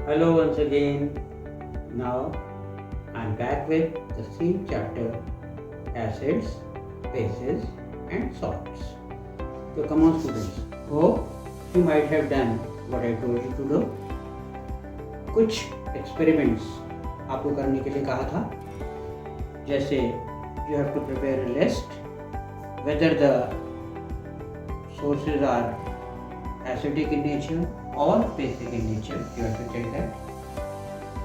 Hello once again. Now I'm back with the same chapter, acids, bases and salts. So come on students, hope you might have done what I told you to do. कुछ experiments आपको करने के लिए कहा था, जैसे you have to prepare a list whether the sources are acidic in nature or basic in nature. You have to check that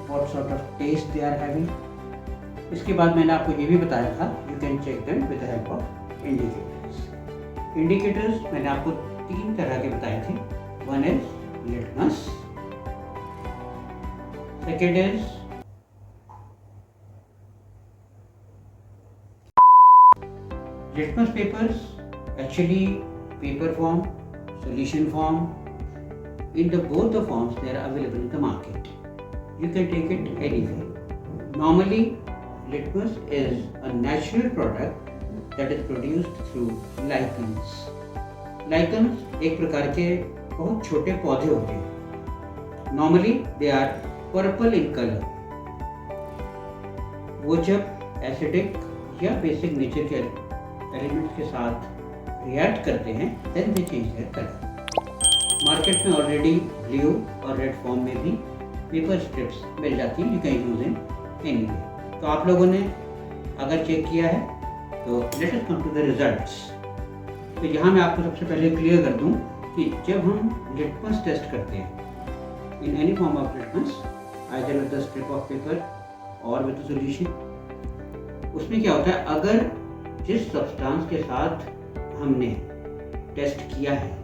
what sort of taste they are having. इसके बाद मैंने आपको ये भी बताया था you can check them with the help of indicators. Indicators मैंने आपको 3 तरह के बताए थे. One is litmus, second is litmus papers, actually paper form, solution form. In both the forms they are available in the market. You can take it anywhere. Normally litmus is a natural product that is produced through lichens. Lichens एक प्रकार के बहुत छोटे पौधे होते हैं. Normally they are purple in color. वो जब एसिडिक या बेसिक नेचर के एलिमेंट्स के साथ रिएक्ट करते हैं then they change their color. Market में ऑलरेडी ब्लू और रेड फॉर्म में भी पेपर स्ट्रिप्स मिल जाती हैं. You can use in anyway. तो आप लोगों ने अगर चेक किया है तो let us come to the results. तो यहाँ मैं आपको सबसे पहले क्लियर कर दूँ कि जब हम लिटमस टेस्ट करते हैं in any form of litmus either with the strip of paper और विद द सॉल्यूशन, उसमें क्या होता है, अगर जिस सब्सटेंस के साथ हमने टेस्ट किया है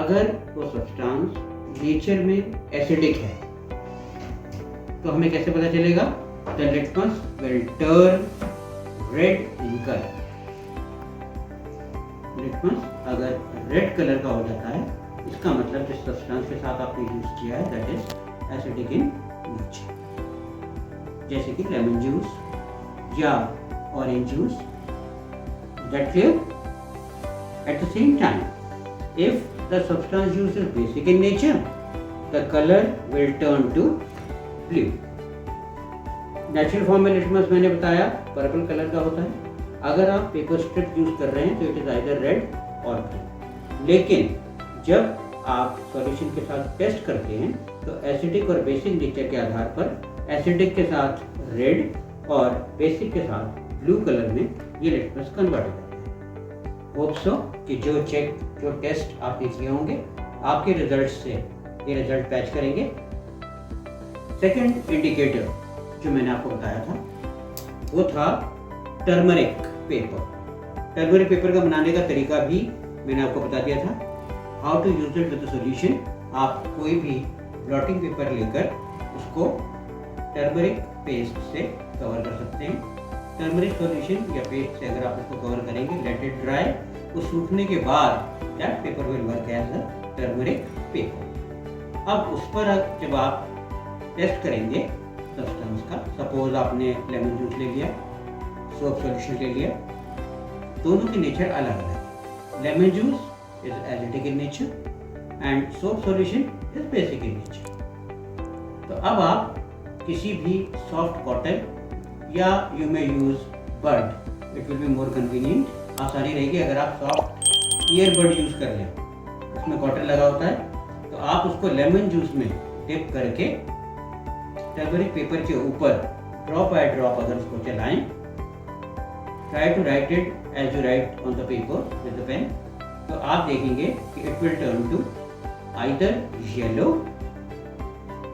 अगर वो सब्सटेंस नेचर में एसिडिक है तो हमें कैसे पता चलेगा? The litmus will turn red in colour. Litmus अगर रेड कलर का हो जाता है इसका मतलब जिस सब्सटेंस के साथ आपने यूज किया है that is acidic in nature, जैसे कि लेमन जूस या orange juice. That clear? At the same time if the substance used is basic in nature, the color will turn to blue. Natural form में litmus मैंने बताया purple colour का होता है. अगर आप पेपर स्ट्रिप यूज कर रहे हैं तो इट इज आइदर रेड और ब्लू. लेकिन जब आप सॉल्यूशन के साथ टेस्ट करते हैं तो एसिडिक और बेसिक नेचर के आधार पर एसिडिक के साथ रेड और बेसिक के साथ ब्लू कलर में ये लिटमस कन्वर्ट हो जाता है. होप सो कि जो टेस्ट आपने किए होंगे आपके रिजल्ट से ये रिजल्ट मैच करेंगे. सेकंड इंडिकेटर जो मैंने आपको बताया था वो था टर्मरिक पेपर. टर्मरिक पेपर का बनाने का तरीका भी मैंने आपको बता दिया था. How to use it with the solution. आप कोई भी ब्लॉटिंग पेपर लेकर उसको टर्मरिक पेस्ट से कवर कर सकते हैं. टर्मरिक सॉल्यूशन या पेस्ट से अगर आप उसको कवर करेंगे, लेट इट ड्राई, वो सूखने के बाद that paper will work as a turmeric paper. अब उस पर जब आप टेस्ट करेंगे सब्सटेंस का, सपोज आपने लेमन जूस ले लिया, सोप सॉल्यूशन ले लिया, दोनों की नेचर अलग अलग है. Lemon juice is acidic in nature and soap solution is basic in nature. तो अब आप किसी भी सॉफ्ट कॉटन या you may use bud, it will be more convenient. आसानी रहेगी अगर आप सॉफ्ट ईयरबड यूज कर लें, उसमें कॉटन लगा होता है, तो आप उसको लेमन जूस में डिप करके टर्मरिक पेपर के ऊपर ड्रॉप बाय ड्रॉप अगर उसको चलाएं, try to write it as you write on the paper with the pen, तो आप देखेंगे कि it will turn to either yellow.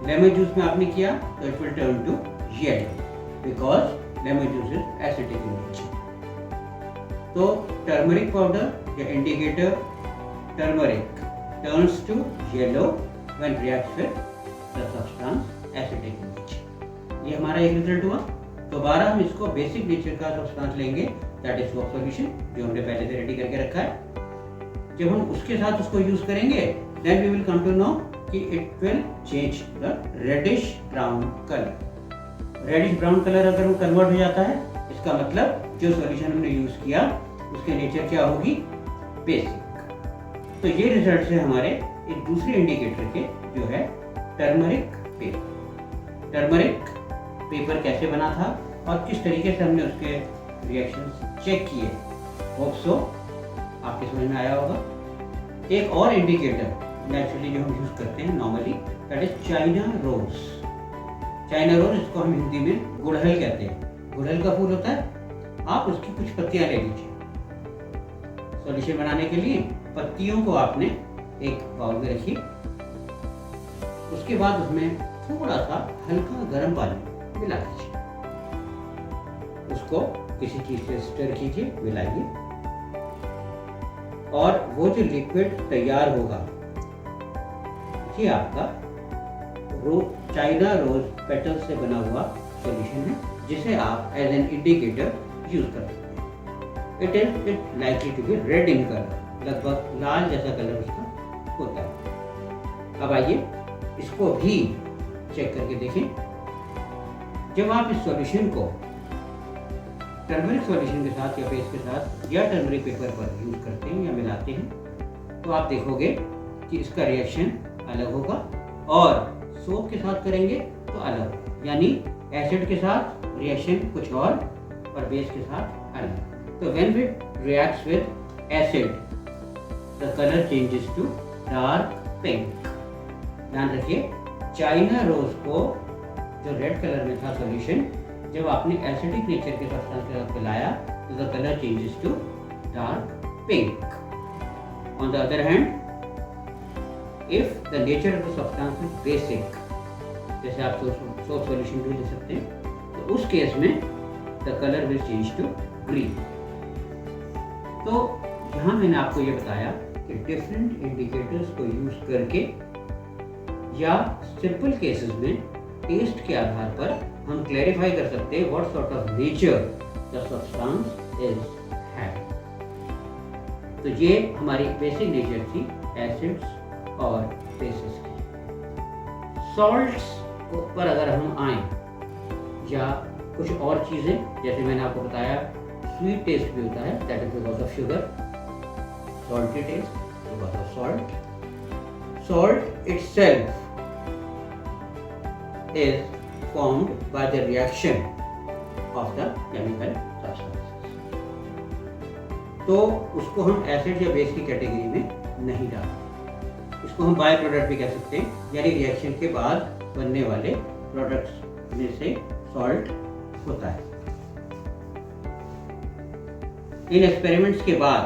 Lemon juice में आपने किया तो it will turn to yellow because lemon juice is acidic in nature. तो turmeric powder या indicator turmeric turns to yellow when reacts with the substance acidic in nature. ये हमारा एक result हुआ. दोबारा हम इसको बेसिक नेचर का सब्सटेंस लेंगे दैट इज सोप सॉल्यूशन जो हमने पहले से रेडी करके रखा है. जब हम उसके साथ उसको यूज करेंगे then we will come to know कि it will change the reddish brown colour. Reddish brown colour अगर वो कन्वर्ट हो जाता है इसका मतलब जो सॉल्यूशन हमने यूज किया उसके नेचर क्या होगी? बेसिक. तो ये रिजल्ट है हमारे एक दूसरे इंडिकेटर के जो है टर्मरिक पेपर। टर्मरिक पेपर कैसे बना था और किस तरीके से हमने उसके रिएक्शंस चेक किए, होप सो आपके समझ में आया होगा। एक और इंडिकेटर नेचुरली जो हम यूज़ करते हैं normally, that is China rose. China rose, इसको हम हिंदी में गुड़हल कहते हैं। गुड़हल का फूल होता है, आप उसकी कुछ पत्तियां ले लीजिए। सॉल्यूशन बनाने के लिए पत्तियों को आपने एक बाउल में रखिए, उसके बाद उसमें थोड़ा सा हल्का गर्म पानी मिला दीजिए, उसको किसी चीज से स्टर कीजिए, मिलाइए, और वो जो लिक्विड तैयार होगा ये आपका चाइना रोज पेटल से बना हुआ सॉल्यूशन है, जिसे आप एज एन इंडिकेटर यूज कर सकते हैं। It likely to be red in colour, लगभग लाल जैसा कलर उसका होता है। अब आइए इसको भी चेक करके देखें। जब आप इस सॉल्यूशन को टर्मरिक सॉल्यूशन के साथ या पेस्ट के साथ या टर्मरिक पेपर पर यूज करते हैं या मिलाते हैं, तो आप देखोगे कि इसका रिएक्शन अलग होगा, और सोप के साथ करेंगे तो अलग होगा, यानी एसिड के साथ रिएक्शन कुछ और बेस के साथ अलग। तो when it reacts with acid the colour changes to dark pink. ध्यान रखिए, चाइना रोज को जो रेड कलर में था सॉल्यूशन, जब आपने एसिडिक नेचर के सब्सटेंस के साथ मिलाया तो the colour changes to dark pink. On the other hand, if the nature of the substance is basic, जैसे आप सोप सॉल्यूशन भी ले सकते हैं, तो उस केस में the colour will change to green. तो यहाँ मैंने आपको ये बताया कि डिफरेंट इंडिकेटर्स को यूज करके या सिंपल केसेस में टेस्ट के आधार पर हम क्लैरिफाई कर सकते हैं what sort of nature the substance is having. तो ये हमारी बेसिक नेचर थी एसिड्स और बेसिस की। सॉल्ट्स पर अगर हम आए या कुछ और चीज़ें, जैसे मैंने आपको बताया स्वीट टेस्ट भी होता है, that is because of sugar. Salty taste because of salt. Salt itself is formed by the reaction of the chemical substances. तो उसको हम एसिड या बेस की कैटेगरी में नहीं डालते, इसको हम बाय प्रोडक्ट भी कह सकते हैं, यानी रिएक्शन के बाद बनने वाले प्रोडक्ट्स में से सॉल्ट होता है। इन एक्सपेरिमेंट्स के बाद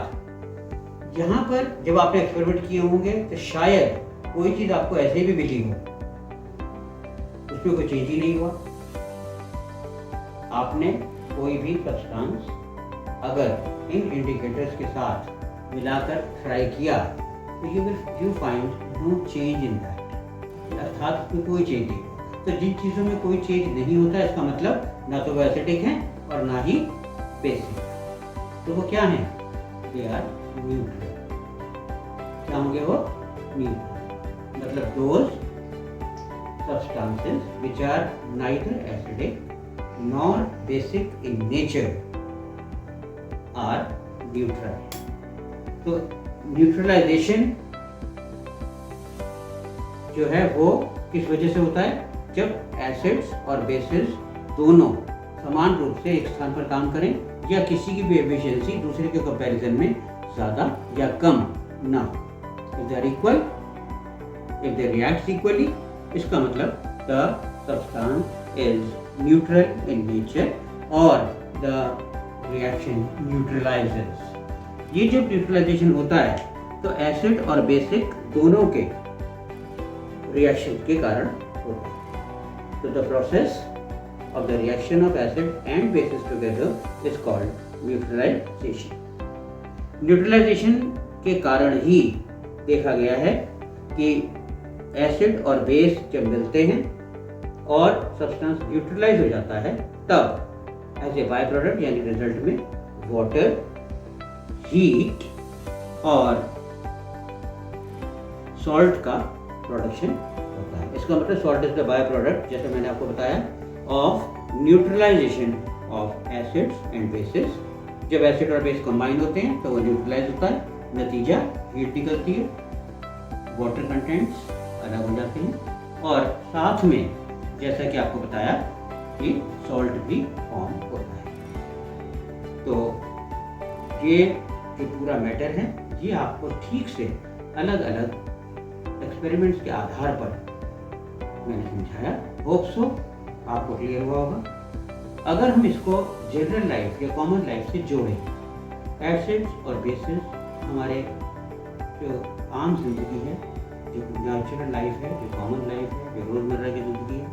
यहाँ पर जब आपने एक्सपेरिमेंट किए होंगे तो शायद कोई चीज आपको ऐसे भी मिली हो, उसमें कोई चेंज ही नहीं हुआ। आपने कोई भी सब्सटेंस अगर इन इंडिकेटर्स के साथ मिलाकर ट्राई किया तो you find no change in that, अर्थात उसमें कोई चेंज नहीं हुआ। तो जिन चीज़ों में कोई चेंज नहीं होता, इसका मतलब ना तो वो एसिडिक है और ना ही बेसिक, तो वो क्या है? They are neutral. क्या होंगे वो? न्यूट्रल। मतलब those substances which are neither acidic nor basic in nature are neutral. तो न्यूट्रलाइजेशन जो है वो किस वजह से होता है? जब एसिड्स और बेसिस दोनों समान रूप से एक स्थान पर काम करें या किसी की भी एफिशिएंसी दूसरे के कंपैरिजन में ज़्यादा या कम ना हो। If they are equal, if they react equally, इसका मतलब the substance is neutral in nature or the reaction neutralizes. ये जब न्यूट्रलाइजेशन होता है तो एसिड और बेसिक दोनों के रिएक्शन के कारण होता है। तो the process of the reaction of acid and bases together is called neutralization. Neutralization के कारण ही देखा गया है कि एसिड और बेस जब मिलते हैं और सब्सटेंस न्यूट्रलाइज हो जाता है, तब एज ए बाय प्रोडक्ट यानी रिजल्ट में वाटर, हीट और सॉल्ट का प्रोडक्शन होता है। इसका मतलब salt is the by product, जैसे मैंने आपको बताया, of neutralization of acids and bases. जब एसिड और बेस कंबाइन होते हैं तो वो न्यूट्रलाइज होता है, नतीजा हीट निकलती है, वाटर कंटेंट्स अलग हो जाते हैं और साथ में जैसा कि आपको बताया कि सॉल्ट भी फॉर्म होता है। तो ये जो पूरा मैटर है ये आपको ठीक से अलग अलग एक्सपेरिमेंट्स के आधार पर मैंने समझाया। होप सो आपको क्लियर हुआ होगा। अगर हम इसको जनरल लाइफ या कॉमन लाइफ से जोड़ें, एसिड्स और बेसिस हमारे जो आम जिंदगी है, जो नेचुरल लाइफ है, जो कॉमन लाइफ है, जो रोज़मर्रा की ज़िंदगी है,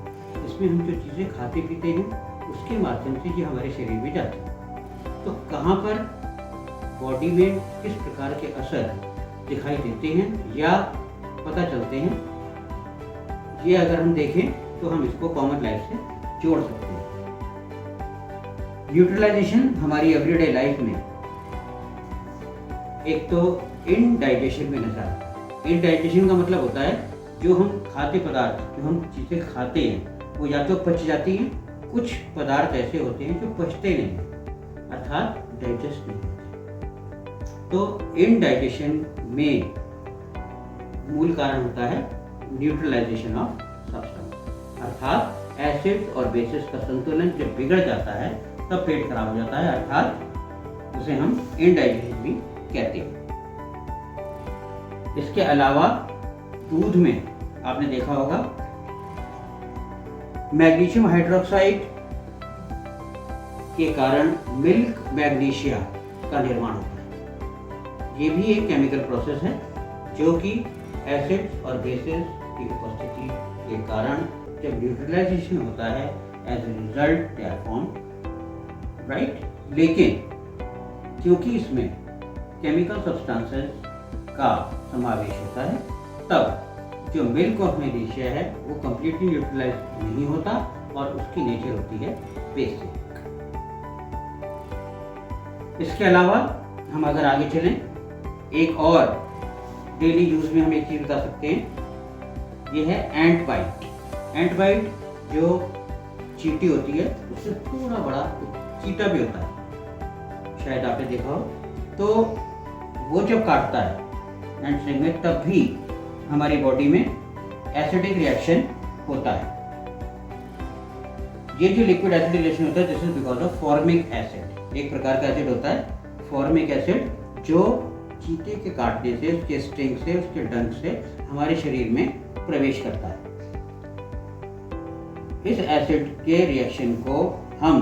इसमें हम जो चीज़ें खाते पीते हैं उसके माध्यम से ये हमारे शरीर में जाते हैं। तो कहाँ पर बॉडी में किस प्रकार के असर दिखाई देते हैं या पता चलते हैं, ये अगर हम देखें तो हम इसको कॉमन लाइफ से जोड़ सकते हैं। न्यूट्रलाइजेशन हमारी एवरीडे लाइफ में एक तो इनडाइजेशन में नजर आता है। इनडाइजेशन का मतलब होता है जो हम खाद्य पदार्थ, जो हम चीज़ें खाते हैं वो या तो पच जाती हैं, कुछ पदार्थ ऐसे होते हैं जो पचते नहीं हैं, अर्थात डाइजेस्ट नहीं होते। तो इनडाइजेशन में मूल कारण होता है न्यूट्रलाइजेशन ऑफ सब्सटेंस, अर्थात एसिड और बेसिस का संतुलन जब बिगड़ जाता है तब पेट खराब हो जाता है, अर्थात उसे हम इनडाइजेशन भी कहते हैं। इसके अलावा दूध में आपने देखा होगा मैग्नीशियम हाइड्रोक्साइड के कारण मिल्क मैग्नीशिया का निर्माण होता है। ये भी एक केमिकल प्रोसेस है जो कि एसिड्स और बेसिस की उपस्थिति के कारण जब न्यूट्रलाइजेशन होता है as a result they are formed, right. लेकिन क्योंकि इसमें केमिकल सब्सटेंसेस का समावेश होता है तब जो मिल्क ऑफ मैग्नीशिया है वो कंप्लीटली न्यूट्रलाइज नहीं होता और उसकी नेचर होती है बेसिक। इसके अलावा हम अगर आगे चलें, एक और डेली यूज में हम एक चीज बता सकते हैं, ये है एंट बाइट। एंट बाइट जो चींटी होती है उससे थोड़ा बड़ा चींटा भी होता है, शायद आपने देखा हो। तो वो जब काटता है एंट स्टिंग में तब भी हमारी बॉडी में एसिडिक रिएक्शन होता है। ये जो लिक्विड एसिडिक रिएक्शन होता है this is because of formic acid. एक प्रकार का एसिड होता है फॉर्मिक एसिड जो चींटे के काटने से, उसके स्टिंग से, उसके डंक से हमारे शरीर में प्रवेश करता है। इस एसिड के रिएक्शन को हम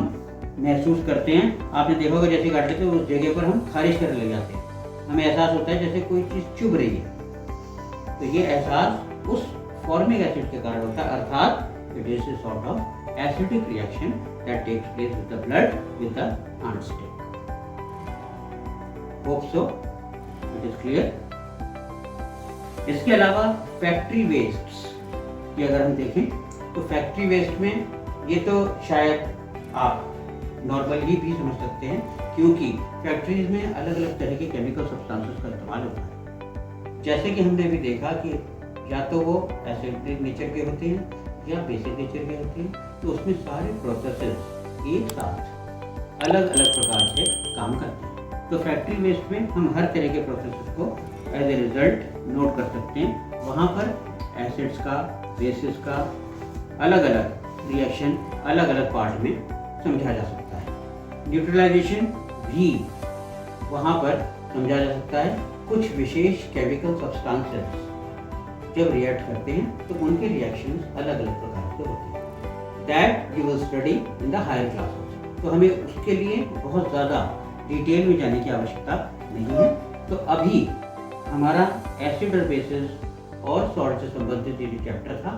महसूस करते हैं। आपने देखा होगा जैसे काटते थे उस जगह पर हम खारिश करने लग जाते हैं, हमें एहसास होता है जैसे कोई चीज़ चुभ रही है। तो ये एहसास उस फॉर्मिक एसिड के कारण होता है, अर्थात it is a sort of acidic reaction that takes place with the blood with the ant stick. Hope so it is clear. इसके अलावा फैक्ट्री वेस्ट्स की अगर हम देखें तो फैक्ट्री वेस्ट में ये तो शायद आप नॉर्मली भी समझ सकते हैं क्योंकि फैक्ट्रीज में अलग अलग तरह के केमिकल सब्सटेंसेस का इस्तेमाल होता है। जैसे कि हमने भी देखा कि या तो वो एसिडिक नेचर के होते हैं या बेसिक नेचर के होते हैं, तो उसमें सारे प्रोसेसेस एक साथ अलग अलग प्रकार से काम करते हैं। तो फैक्ट्री वेस्ट में हम हर तरह के प्रोसेसेस को एज ए रिजल्ट नोट कर सकते हैं। वहाँ पर एसिड्स का, बेसिस का अलग अलग रिएक्शन अलग अलग पार्ट में समझा जा सकता है। न्यूट्रलाइजेशन भी वहाँ पर समझा जा सकता है। कुछ विशेष केमिकल सब्सटेंसेस जब रिएक्ट करते हैं तो उनके रिएक्शंस अलग अलग प्रकार से होते हैं। That you will study in the higher classes. तो हमें उसके लिए बहुत ज़्यादा डिटेल में जाने की आवश्यकता नहीं है। तो अभी हमारा एसिड और बेसिस और सॉल्ट से संबंधित ये जो चैप्टर था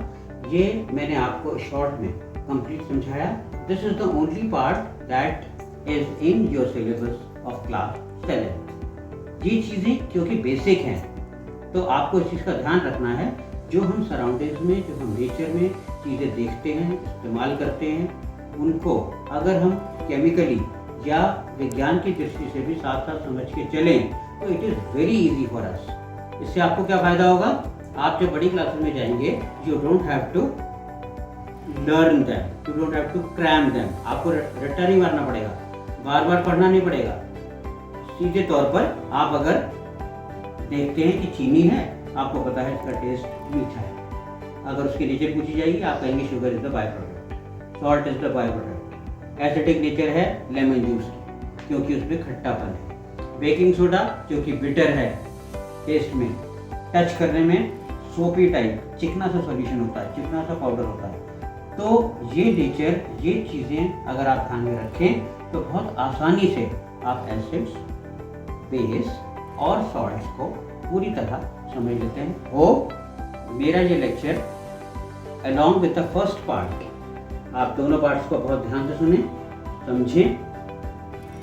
ये मैंने आपको शॉर्ट में कंप्लीट समझाया। This is the only part that is in your syllabus of class 7। ये चीज़ें क्योंकि बेसिक हैं तो आपको इस चीज़ का ध्यान रखना है, जो हम सराउंडिंग्स में, जो हम नेचर में चीज़ें देखते हैं, इस्तेमाल करते हैं, उनको अगर हम केमिकली या विज्ञान की दृष्टि से भी साथ साथ समझ के चलें तो it is very easy for us. इससे आपको क्या फ़ायदा होगा, आप जब बड़ी क्लासेस में जाएंगे you don't have to learn them, you don't have to cram them. आपको रट्टा नहीं मारना पड़ेगा, बार बार पढ़ना नहीं पड़ेगा। सीधे तौर पर आप अगर देखते हैं कि चीनी है, आपको पता है इसका टेस्ट मीठा है, अगर उसकी नेचर पूछी जाएगी आप कहेंगे sugar is the by product, salt is the by product. Acidic nature है लेमन जूस की क्योंकि उसमें खट्टापन है। बेकिंग सोडा जो कि बिटर है टेस्ट में, टच करने में सोपी टाइप चिकना सा सॉल्यूशन होता है, चिकना सा पाउडर होता है। तो ये नेचर, ये चीज़ें अगर आप ध्यान में रखें तो बहुत आसानी से आप एसिड्स, बेस और सॉल्ट्स को पूरी तरह समझ लेते हैं। हो मेरा ये lecture along with the first part, आप दोनों पार्ट्स को बहुत ध्यान से सुने, समझें,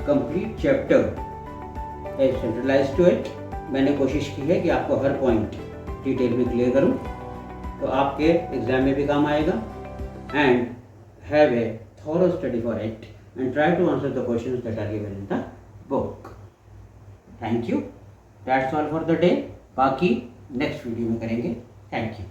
complete chapter as centralize to it. मैंने कोशिश की है कि आपको हर पॉइंट डिटेल में क्लियर करूं तो आपके एग्जाम में भी काम आएगा। And have a thorough study for it and try to answer the questions that are given in the book. Thank you, that's all for the day. बाकी नेक्स्ट वीडियो में करेंगे। Thank you.